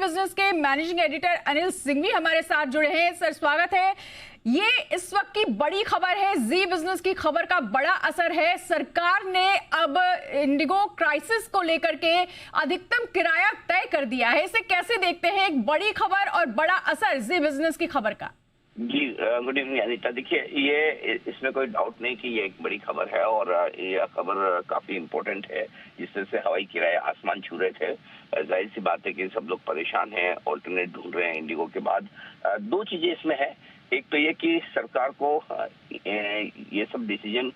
Business के managing editor Anil Singhvi हमारे साथ जुड़े हैं। सर स्वागत है। ये इस वक्त की बड़ी खबर है, जी बिजनेस की खबर का बड़ा असर है। सरकार ने अब इंडिगो क्राइसिस को लेकर के अधिकतम किराया तय कर दिया है। इसे कैसे देखते हैं, एक बड़ी खबर और बड़ा असर जी बिजनेस की खबर का? जी गुड इवनिंग अनीता। देखिए, ये इसमें कोई डाउट नहीं कि ये एक बड़ी खबर है और ये खबर काफी इम्पोर्टेंट है, जिससे से हवाई किराए आसमान छू रहे थे। जाहिर सी बात है कि सब लोग परेशान हैं, ऑल्टरनेट ढूंढ रहे हैं इंडिगो के बाद। दो चीजें इसमें है। एक तो ये कि सरकार को ये सब डिसीजन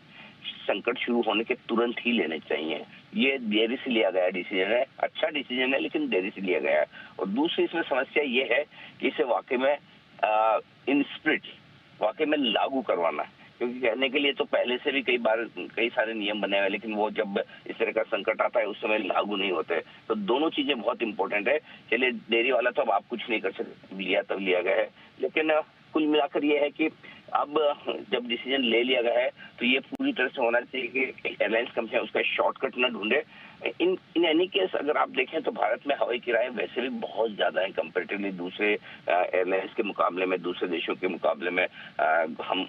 संकट शुरू होने के तुरंत ही लेने चाहिए। ये देरी से लिया गया डिसीजन है, अच्छा डिसीजन है लेकिन देरी से लिया गया है। और दूसरी इसमें समस्या ये है कि इसे वाकई में इन स्प्रिट वाकई में लागू करवाना, क्योंकि कहने के लिए तो पहले से भी कई सारे नियम बने हुए, लेकिन वो जब इस तरह का संकट आता है उस समय लागू नहीं होते। तो दोनों चीजें बहुत इंपॉर्टेंट है। चलिए, देरी वाला तो अब आप कुछ नहीं कर सकते, लिया तब लिया गया है, लेकिन कुल मिलाकर ये है कि अब जब डिसीजन ले लिया गया है तो ये पूरी तरह से होना चाहिए कि एयरलाइंस कंपनियां उसका शॉर्टकट न ढूंढे। इन एनी केस अगर आप देखें तो भारत में हवाई किराए वैसे भी बहुत ज्यादा है कंपेरेटिवली दूसरे एयरलाइंस के मुकाबले में, दूसरे देशों के मुकाबले में।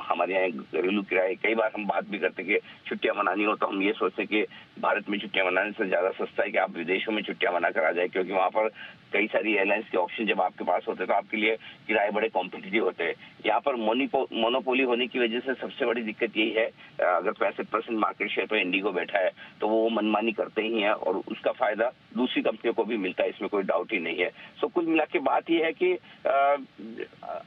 हमारे यहाँ घरेलू किराए, कई बार हम बात भी करते हैं कि छुट्टियां मनानी हो तो हम ये सोचते हैं कि भारत में छुट्टियां मनाने से ज्यादा सस्ता है कि आप विदेशों में छुट्टियां मना कर आ जाए, क्योंकि वहां पर कई सारी एयरलाइंस के ऑप्शन जब आपके पास होते हैं तो आपके लिए किराए बड़े कॉम्पिटिटिव होते हैं। यहाँ पर मोनोपोली होने की वजह से सबसे बड़ी दिक्कत यही है, अगर 65% मार्केट शेयर पर इंडिगो बैठा है तो वो मनमानी करते ही हैं और उसका फायदा दूसरी कंपनियों को भी मिलता है, इसमें कोई डाउट ही नहीं है। सो कुल मिला के बात यह है कि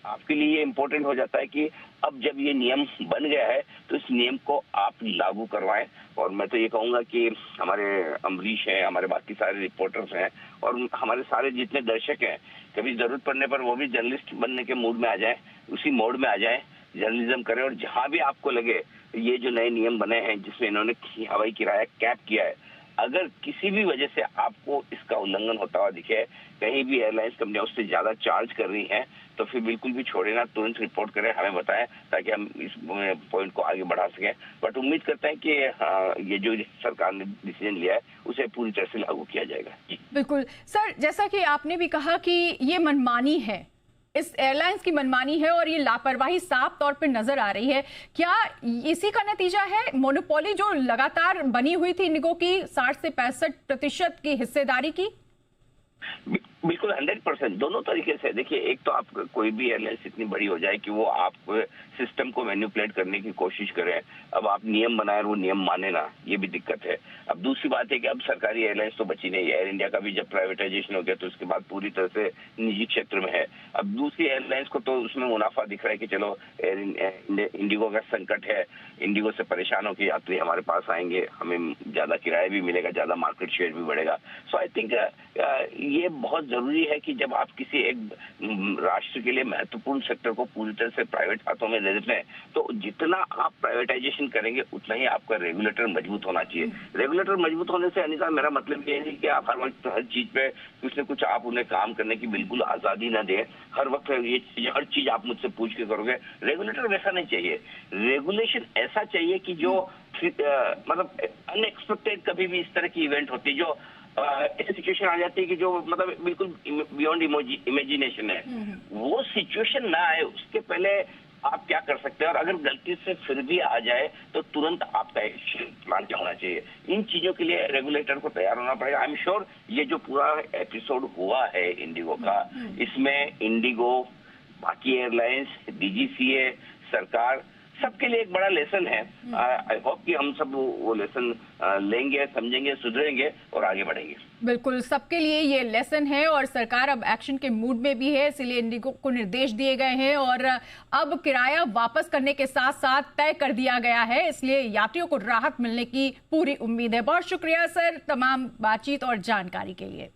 आपके लिए ये इम्पोर्टेंट हो जाता है कि अब जब ये नियम बन गया है तो इस नियम को आप लागू करवाएं। और मैं तो ये कहूंगा कि हमारे अमरीश हैं, हमारे बाकी सारे रिपोर्टर्स हैं और हमारे सारे जितने दर्शक हैं, कभी जरूरत पड़ने पर वो भी जर्नलिस्ट बनने के मूड में आ जाए, उसी मोड में आ जाए, जर्नलिज्म करें। और जहां भी आपको लगे ये जो नए नियम बने हैं जिसमें इन्होंने हवाई किराया कैप किया है, अगर किसी भी वजह से आपको इसका उल्लंघन होता हुआ दिखे, कहीं भी एयरलाइंस कंपनियां उससे ज्यादा चार्ज कर रही हैं, तो फिर बिल्कुल भी छोड़े ना, तुरंत रिपोर्ट करें, हमें बताएं ताकि हम इस पॉइंट को आगे बढ़ा सकें। बट उम्मीद करते हैं कि ये जो सरकार ने डिसीजन लिया है उसे पूरी तरह से लागू किया जाएगा। बिल्कुल सर, जैसा कि आपने भी कहा कि ये मनमानी है, इस एयरलाइंस की मनमानी है और ये लापरवाही साफ तौर पे नजर आ रही है। क्या इसी का नतीजा है मोनोपोली जो लगातार बनी हुई थी इंडिगो की 60 से 65% की हिस्सेदारी की? बिल्कुल 100% दोनों तरीके से। देखिए, एक तो आप कोई भी एयरलाइंस इतनी बड़ी हो जाए कि वो आप सिस्टम को मैनिपुलेट करने की कोशिश करें, अब आप नियम बनाए और वो नियम माने ना, ये भी दिक्कत है। अब दूसरी बात है कि अब सरकारी एयरलाइंस तो बची नहीं। एयर इंडिया का भी जब प्राइवेटाइजेशन हो गया तो उसके बाद पूरी तरह से निजी क्षेत्र में है। अब दूसरी एयरलाइंस को तो उसमें मुनाफा दिख रहा है कि चलो इंडिगो का संकट है, इंडिगो से परेशान होकर यात्री हमारे पास आएंगे, हमें ज्यादा किराया भी मिलेगा, ज्यादा मार्केट शेयर भी बढ़ेगा। सो आई थिंक ये बहुत जरूरी है कि जब आप किसी एक राष्ट्र के लिए महत्वपूर्ण सेक्टर को पूरी तरह से प्राइवेट हाथों में दे देते हैं तो जितना आप प्राइवेटाइजेशन करेंगे उतना ही आपका रेगुलेटर मजबूत होना चाहिए। रेगुलेटर मजबूत होने से अनिता मेरा मतलब ये है कि आप हर वक्त हर चीज पे कुछ न कुछ आप उन्हें काम करने की बिल्कुल आजादी न दें। हर वक्त ये हर चीज आप मुझसे पूछ के करोगे। रेगुलेटर वैसा नहीं चाहिए। रेगुलेशन ऐसा चाहिए कि जो मतलब अनएक्सपेक्टेड कभी भी इस तरह की इवेंट होती है, जो ऐसी सिचुएशन आ जाती है कि जो मतलब बिल्कुल बियॉन्ड इमेजिनेशन है, वो सिचुएशन ना आए उसके पहले आप क्या कर सकते हैं। और अगर गलती से फिर भी आ जाए तो तुरंत आपका एक्शन प्लान क्या होना चाहिए। इन चीजों के लिए रेगुलेटर को तैयार होना पड़ेगा। आई एम श्योर ये जो पूरा एपिसोड हुआ है इंडिगो का, इसमें इंडिगो, बाकी एयरलाइंस, डीजीसीए, सरकार, सबके लिए एक बड़ा लेसन है। आई होप कि हम सब वो लेसन लेंगे, समझेंगे, सुधरेंगे और आगे बढ़ेंगे। बिल्कुल, सबके लिए ये लेसन है और सरकार अब एक्शन के मूड में भी है, इसलिए इंडिगो को निर्देश दिए गए हैं और अब किराया वापस करने के साथ साथ तय कर दिया गया है, इसलिए यात्रियों को राहत मिलने की पूरी उम्मीद है। बहुत शुक्रिया सर तमाम बातचीत और जानकारी के लिए।